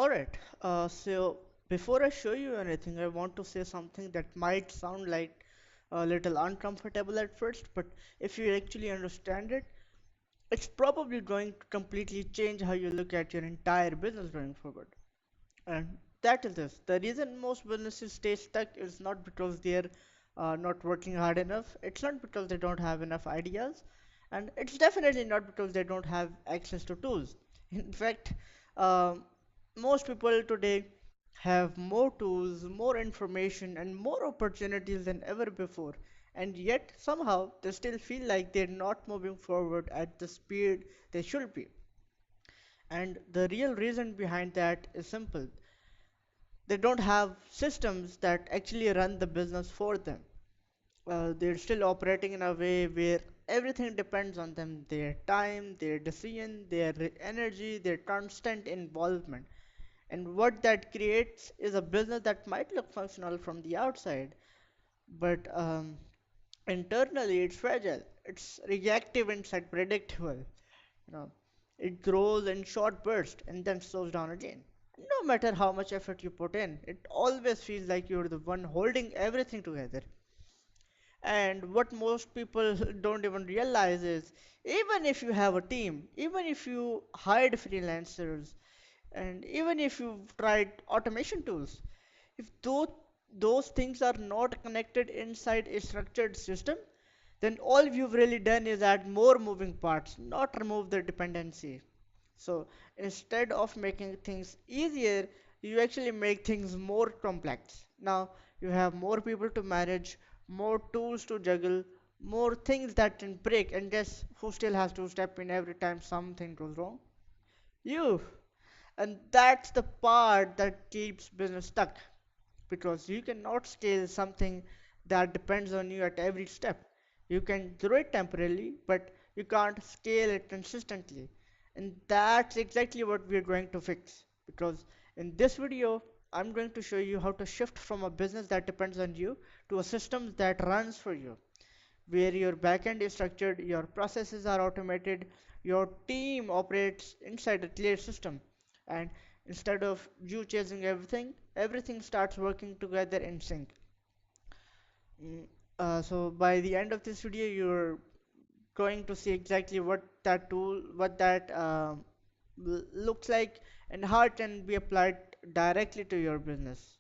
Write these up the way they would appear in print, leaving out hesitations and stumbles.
Alright, so before I show you anything, I want to say something that might sound like a little uncomfortable at first, but if you actually understand it, it's probably going to completely change how you look at your entire business going forward. And that is this. The reason most businesses stay stuck is not because they're not working hard enough. It's not because they don't have enough ideas. And it's definitely not because they don't have access to tools. In fact, um most people today have more tools, more information, and more opportunities than ever before. And yet, somehow, they still feel like they're not moving forward at the speed they should be. And the real reason behind that is simple. They don't have systems that actually run the business for them. They're still operating in a way where everything depends on them, their time, their decision, their energy, their constant involvement. And what that creates is a business that might look functional from the outside, but internally it's fragile. It's reactive and predictable. You know, it grows in short bursts and then slows down again. No matter how much effort you put in, it always feels like you're the one holding everything together. And what most people don't even realize is even if you have a team, even if you hired freelancers, and even if you've tried automation tools, if those things are not connected inside a structured system, then all you've really done is add more moving parts, not remove the dependency. So instead of making things easier, you actually make things more complex. Now you have more people to manage, more tools to juggle, more things that can break, and guess who still has to step in every time something goes wrong? You. And that's the part that keeps business stuck because you cannot scale something that depends on you at every step. You can grow it temporarily, but you can't scale it consistently. And that's exactly what we're going to fix. Because in this video, I'm going to show you how to shift from a business that depends on you to a system that runs for you, where your backend is structured, your processes are automated, your team operates inside a clear system, and instead of you chasing everything, everything starts working together in sync. Mm, so by the end of this video, you're going to see exactly what that looks like, and how it can be applied directly to your business.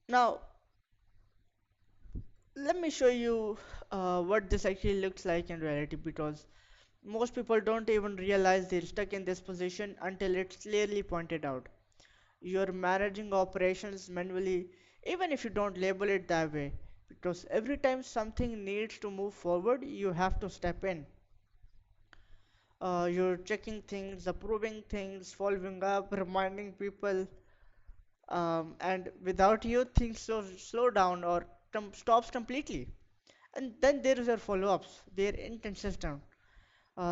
Now, let me show you what this actually looks like in reality because most people don't even realize they're stuck in this position until it's clearly pointed out. You're managing operations manually, even if you don't label it that way, because every time something needs to move forward, you have to step in. You're checking things, approving things, following up, reminding people, and without you, things slow down or stops completely. And then there is your follow-ups. They're inconsistent.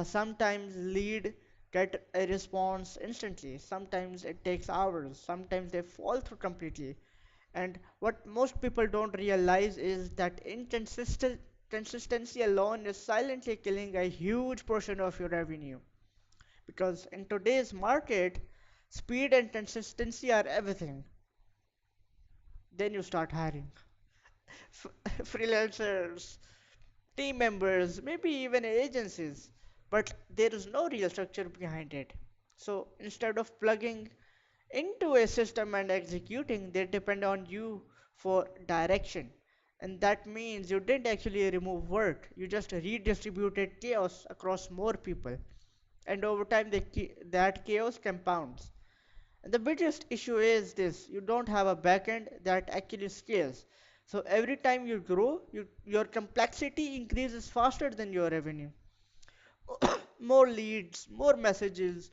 Sometimes lead get a response instantly. Sometimes it takes hours. Sometimes they fall through completely. And what most people don't realize is that inconsistent consistency alone is silently killing a huge portion of your revenue. Because in today's market, speed and consistency are everything. Then you start hiring freelancers, team members, maybe even agencies, but there is no real structure behind it. So instead of plugging into a system and executing, they depend on you for direction. And that means you didn't actually remove work, you just redistributed chaos across more people. And over time, that chaos compounds. And the biggest issue is this: you don't have a backend that actually scales. So every time you grow, your complexity increases faster than your revenue. More leads, more messages,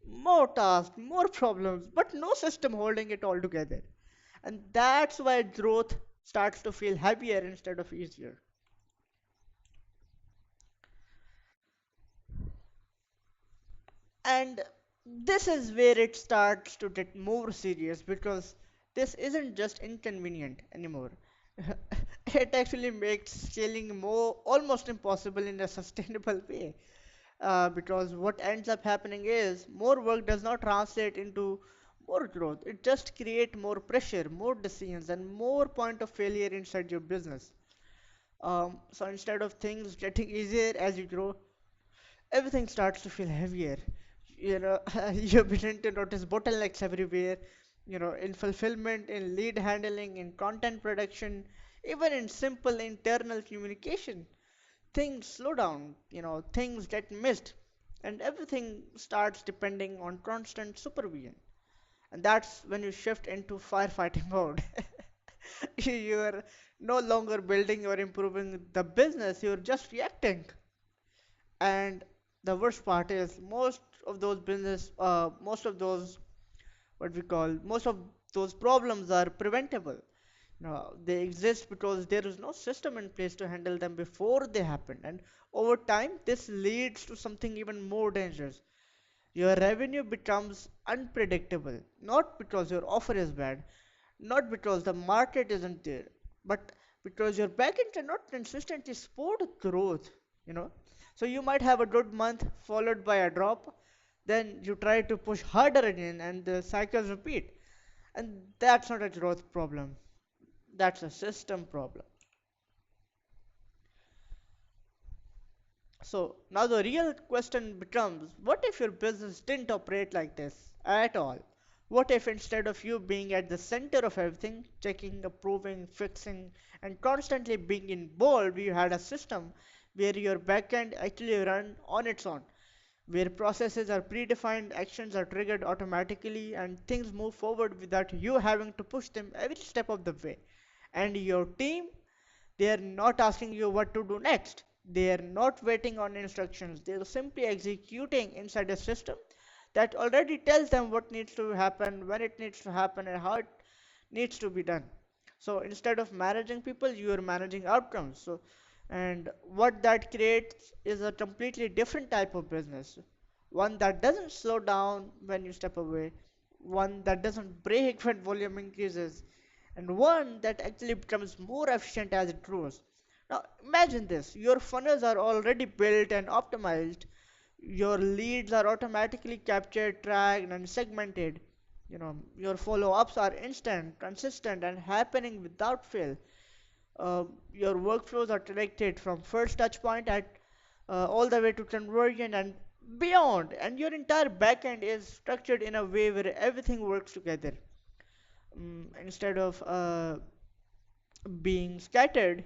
more tasks, more problems, but no system holding it all together. And that's why growth starts to feel heavier instead of easier. And this is where it starts to get more serious because this isn't just inconvenient anymore. It actually makes scaling more almost impossible in a sustainable way. because what ends up happening is more work does not translate into more growth. It just creates more pressure, more decisions, and more point of failure inside your business. So instead of things getting easier as you grow, everything starts to feel heavier. You know, you begin to notice bottlenecks everywhere, in fulfillment, in lead handling, in content production, even in simple internal communication. Things slow down, things get missed, and everything starts depending on constant supervision. And that's when you shift into firefighting mode. You're no longer building or improving the business, you're just reacting. And the worst part is most of those, what we call, most of those problems are preventable. They exist because there is no system in place to handle them before they happen. And over time, this leads to something even more dangerous. Your revenue becomes unpredictable, not because your offer is bad, not because the market isn't there, but because your backend cannot consistently support growth, you know. So you might have a good month followed by a drop, then you try to push harder again, and the cycles repeat. And that's not a growth problem, that's a system problem. So now the real question becomes, what if your business didn't operate like this at all? What if instead of you being at the center of everything, checking, approving, fixing, and constantly being involved, you had a system where your backend actually run on its own, where processes are predefined, actions are triggered automatically, and things move forward without you having to push them every step of the way. And your team, they are not asking you what to do next. They are not waiting on instructions. They are simply executing inside a system that already tells them what needs to happen, when it needs to happen, and how it needs to be done. So instead of managing people, you are managing outcomes. And what that creates is a completely different type of business. One that doesn't slow down when you step away, one that doesn't break when volume increases, and one that actually becomes more efficient as it grows. Now, imagine this, your funnels are already built and optimized, your leads are automatically captured, tracked, and segmented. Your follow ups are instant, consistent, and happening without fail. Your workflows are connected from first touch point at all the way to conversion and beyond, and your entire backend is structured in a way where everything works together, instead of being scattered,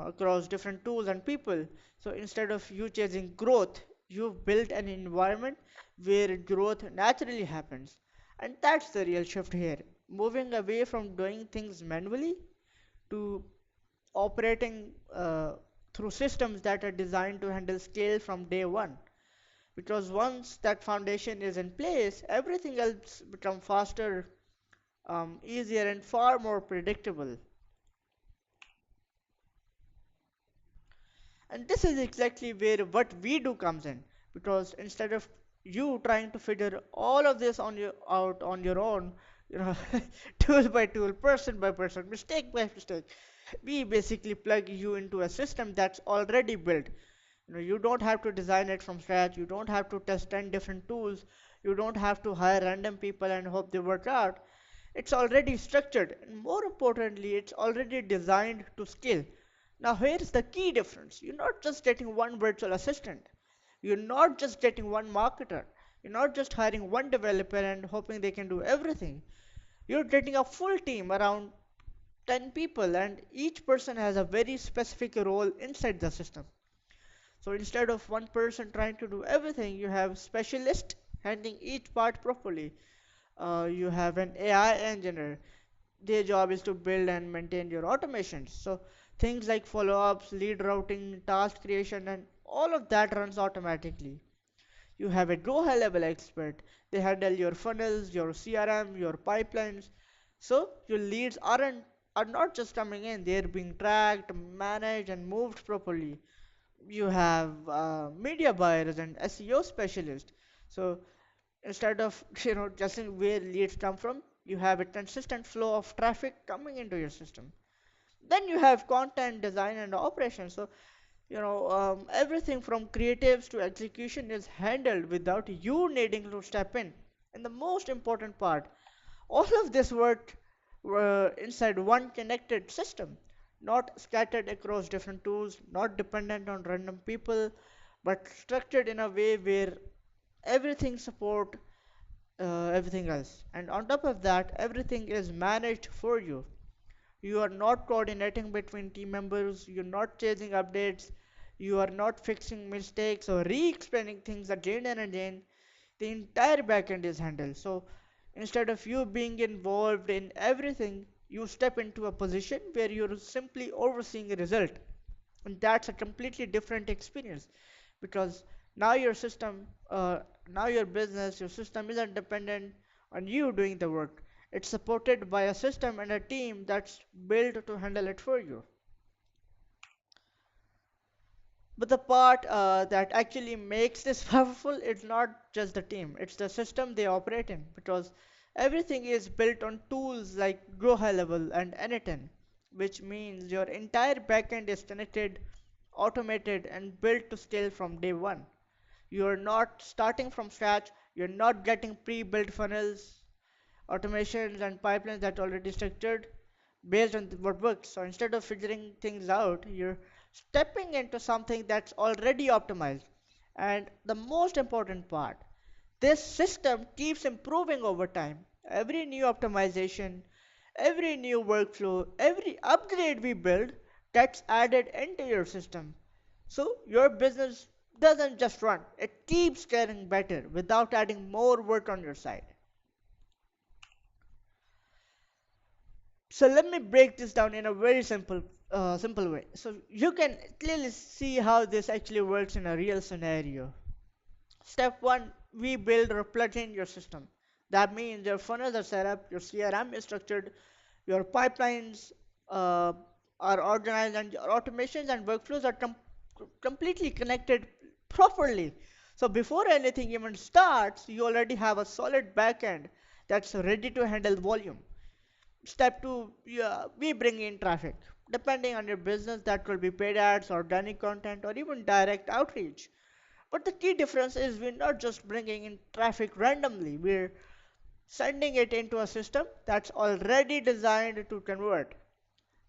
across different tools and people. So instead of you chasing growth, you've built an environment where growth naturally happens. And that's the real shift here, moving away from doing things manually to operating through systems that are designed to handle scale from day one. Because once that foundation is in place, everything else becomes faster, easier, and far more predictable. And this is exactly where what we do comes in. Because instead of you trying to figure all of this out on your own, you know, tool by tool, person by person, mistake by mistake, we basically plug you into a system that's already built. You don't have to design it from scratch. You don't have to test 10 different tools. You don't have to hire random people and hope they work out. It's already structured, and more importantly, it's already designed to scale. Now, here's the key difference. You're not just getting one virtual assistant. You're not just getting one marketer. You're not just hiring one developer and hoping they can do everything. You're getting a full team, around 10 people, and each person has a very specific role inside the system. So instead of one person trying to do everything, you have specialists handling each part properly. You have an AI engineer. Their job is to build and maintain your automations. So things like follow-ups, lead routing, task creation, and all of that runs automatically. You have a go high level expert. They handle your funnels, your CRM, your pipelines. So your leads are not just coming in, they're being tracked, managed, and moved properly. You have media buyers and SEO specialists. So instead of guessing where leads come from, you have a consistent flow of traffic coming into your system. Then you have content design and operations. So Everything from creatives to execution is handled without you needing to step in. And the most important part, all of this work inside one connected system, not scattered across different tools, not dependent on random people, but structured in a way where everything support everything else. And on top of that, everything is managed for you. You are not coordinating between team members, you're not chasing updates, you are not fixing mistakes or re-explaining things again and again. The entire backend is handled. So instead of you being involved in everything, you step into a position where you're simply overseeing a result. And that's a completely different experience because now your system, now your business, your system isn't dependent on you doing the work. It's supported by a system and a team that's built to handle it for you. But the part that actually makes this powerful is not just the team, it's the system they operate in because everything is built on tools like Grow High Level and N10, which means your entire backend is connected, automated, and built to scale from day one. You're not starting from scratch, you're not getting pre-built funnels, automations, and pipelines that are already structured based on what works. So instead of figuring things out, you're stepping into something that's already optimized. And the most important part, this system keeps improving over time. Every new optimization, every new workflow, every upgrade we build gets added into your system. So your business doesn't just run, it keeps getting better without adding more work on your side. So let me break this down in a very simple way. So you can clearly see how this actually works in a real scenario. Step one, we build or plug in your system. That means your funnels are set up, your CRM is structured, your pipelines uh, are organized, and your automations and workflows are completely connected properly. So before anything even starts, you already have a solid backend that's ready to handle volume. Step two, yeah, we bring in traffic. Depending on your business, that could be paid ads, organic content, or even direct outreach. But the key difference is we're not just bringing in traffic randomly, we're sending it into a system that's already designed to convert.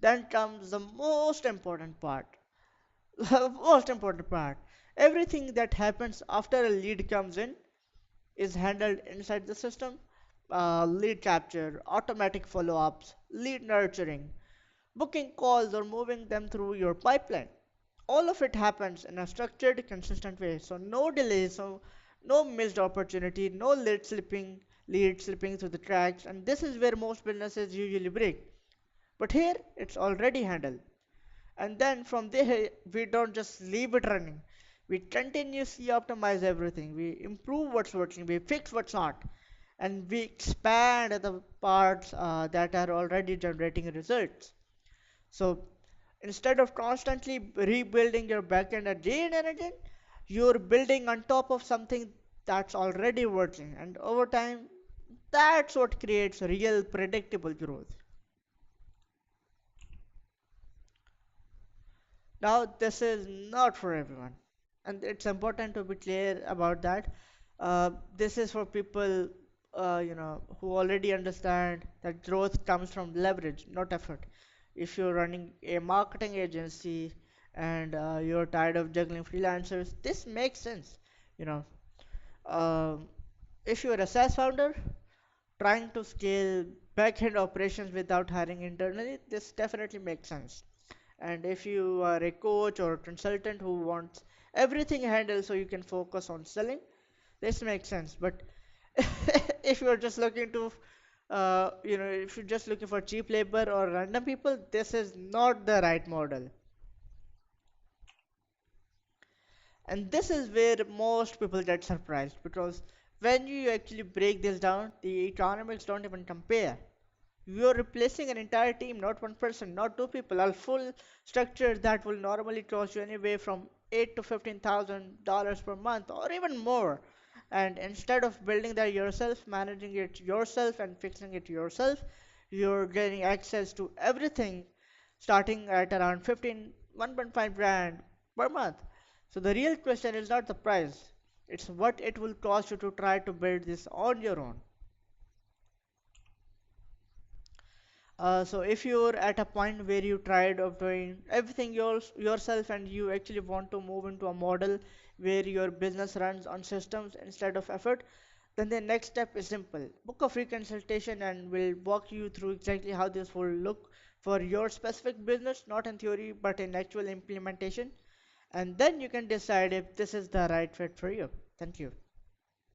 Then comes the most important part. The most important part. Everything that happens after a lead comes in is handled inside the system. Lead capture, automatic follow-ups, lead nurturing, booking calls or moving them through your pipeline. All of it happens in a structured, consistent way. So no delays, so no missed opportunity, no lead slipping through the cracks, and this is where most businesses usually break. But here it's already handled. And then from there we don't just leave it running. We continuously optimize everything. We improve what's working, we fix what's not, and we expand the parts that are already generating results. So instead of constantly rebuilding your backend again and again, you're building on top of something that's already working. And over time, that's what creates real predictable growth. Now, this is not for everyone, and it's important to be clear about that. This is for people, who already understand that growth comes from leverage, not effort. If you're running a marketing agency and you're tired of juggling freelancers, this makes sense. You know, Um if you're a SaaS founder trying to scale backend operations without hiring internally, this definitely makes sense. And if you are a coach or a consultant who wants everything handled so you can focus on selling, this makes sense. But if you're just looking to, if you're just looking for cheap labor or random people, this is not the right model. And this is where most people get surprised because when you actually break this down, the economics don't even compare. You're replacing an entire team, not one person, not two people, a full structure that will normally cost you anywhere from eight to $15,000 per month or even more. And instead of building that yourself, managing it yourself, and fixing it yourself, you're getting access to everything starting at around 1.5 grand. per month. So the real question is not the price, it's what it will cost you to try to build this on your own. So if you're at a point where you tried of doing everything yourself and you actually want to move into a model where your business runs on systems instead of effort, then the next step is simple. Book a free consultation and we'll walk you through exactly how this will look for your specific business, not in theory but in actual implementation. And then you can decide if this is the right fit for you. Thank you.